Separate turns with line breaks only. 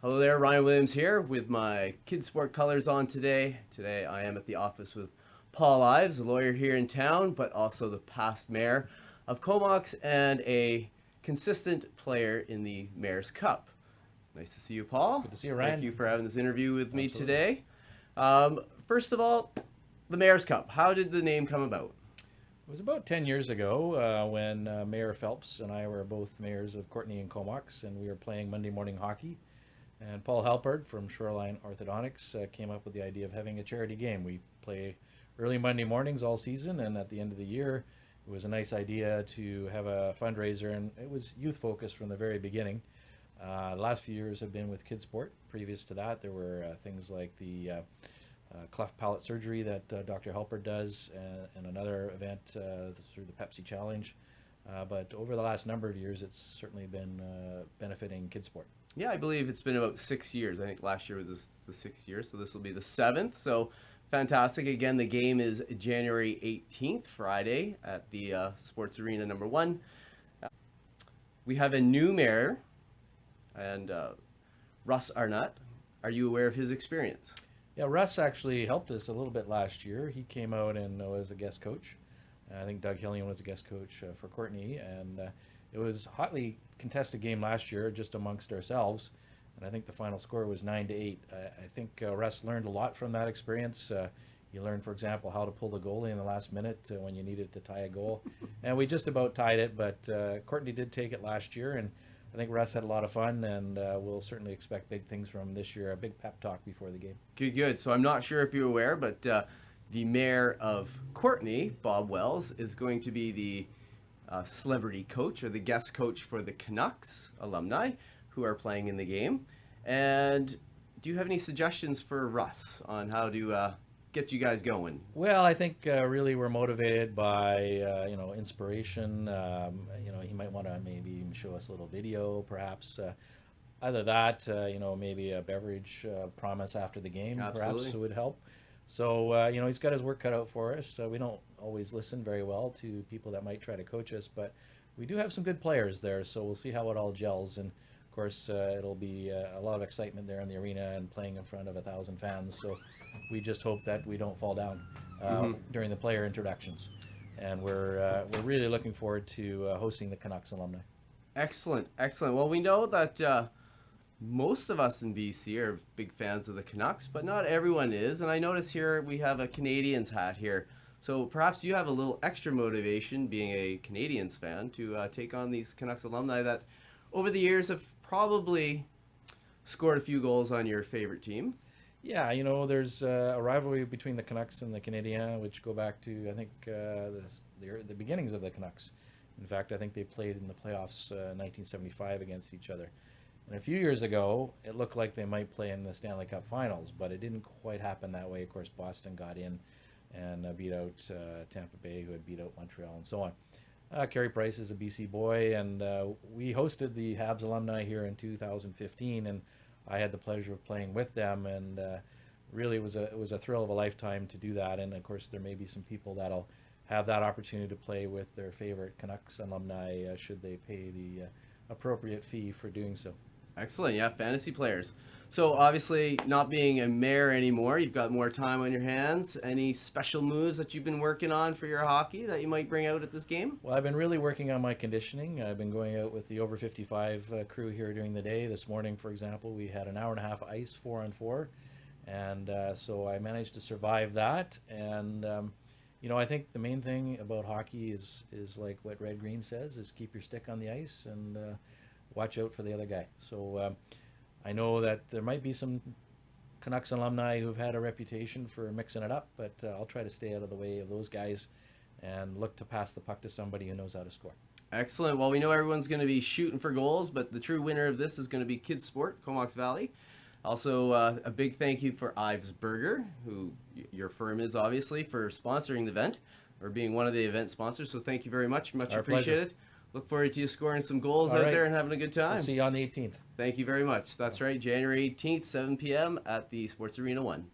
Hello there, Ryan Williams here with my Kid Sport colors on today. Today I am at the office with Paul Ives, a lawyer here in town, but also the past mayor of Comox and a consistent player in the Mayor's Cup. Nice to see you, Paul.
Good to see you, Ryan.
Thank you for having this interview with me
Absolutely.
today. First of all, the Mayor's Cup. How did the name come about?
It was about 10 years ago when Mayor Phelps and I were both mayors of Courtenay and Comox, and we were playing Monday morning hockey. And Paul Halpert from Shoreline Orthodontics came up with the idea of having a charity game. We play early Monday mornings all season, and at the end of the year, it was a nice idea to have a fundraiser, and it was youth focused from the very beginning. The last few years have been with Kid Sport. Previous to that, there were things like the cleft palate surgery that Dr. Halpert does, and another event through the Pepsi Challenge. But over the last number of years, it's certainly been benefiting Kid Sport.
Yeah, I believe it's been about 6 years. I think last year was the 6th year, so this will be the 7th. So fantastic. Again, the game is January 18th, Friday, at the Sports Arena number 1. We have a new mayor, and Russ Arnott. Are you aware of his experience?
Yeah, Russ actually helped us a little bit last year. He came out and was a guest coach. I think Doug Hillian was a guest coach for Courtenay, and it was a hotly contested game last year just amongst ourselves, and I think the final score was 9-8. I think Russ learned a lot from that experience. He learned, for example, how to pull the goalie in the last minute when you needed to tie a goal, and we just about tied it, but Courtenay did take it last year, and I think Russ had a lot of fun, and we'll certainly expect big things from him this year, a big pep talk before the game.
Good, good. So I'm not sure if you're aware, but the mayor of Courtenay, Bob Wells, is going to be the celebrity coach or the guest coach for the Canucks Alumni who are playing in the game. And do you have any suggestions for Russ on how to get you guys going?
Well, I think really we're motivated by inspiration. He might want to maybe show us a little video, perhaps. Either that, maybe a beverage promise after the game,
Absolutely.
perhaps would help. So he's got his work cut out for us. We don't always listen very well to people that might try to coach us, but we do have some good players there. So we'll see how it all gels. And of course, it'll be a lot of excitement there in the arena and playing in front of 1,000 fans. So we just hope that we don't fall down during the player introductions. And we're really looking forward to hosting the Canucks Alumni.
Excellent, excellent. Well, we know that most of us in BC are big fans of the Canucks, but not everyone is. And I notice here we have a Canadiens hat here. So perhaps you have a little extra motivation, being a Canadiens fan, to take on these Canucks alumni that over the years have probably scored a few goals on your favorite team.
Yeah, there's a rivalry between the Canucks and the Canadiens, which go back to, I think, the beginnings of the Canucks. In fact, I think they played in the playoffs 1975 against each other. And a few years ago, it looked like they might play in the Stanley Cup Finals, but it didn't quite happen that way. Of course, Boston got in and beat out Tampa Bay, who had beat out Montreal, and so on. Carey Price is a BC boy, and we hosted the Habs alumni here in 2015, and I had the pleasure of playing with them, and really it was a thrill of a lifetime to do that. And of course, there may be some people that'll have that opportunity to play with their favorite Canucks alumni should they pay the appropriate fee for doing so.
Excellent, yeah, fantasy players. So obviously, not being a mayor anymore, you've got more time on your hands. Any special moves that you've been working on for your hockey that you might bring out at this game?
Well, I've been really working on my conditioning. I've been going out with the over 55 crew here during the day. This morning, for example, we had an hour and a half ice, 4-on-4, and so I managed to survive that. And I think the main thing about hockey is like what Red Green says: is keep your stick on the ice and watch out for the other guy. So I know that there might be some Canucks alumni who've had a reputation for mixing it up, but I'll try to stay out of the way of those guys and look to pass the puck to somebody who knows how to score.
Excellent. Well, we know everyone's going to be shooting for goals, but the true winner of this is going to be Kid Sport, Comox Valley. Also, a big thank you for Ives Burger, who your firm is obviously, for sponsoring the event, or being one of the event sponsors. So thank you very much. Much appreciated. Look forward to you scoring some goals out there and having a good time.
I'll see you on the 18th.
Thank you very much. That's right, January 18th, 7 p.m. at the Sports Arena 1.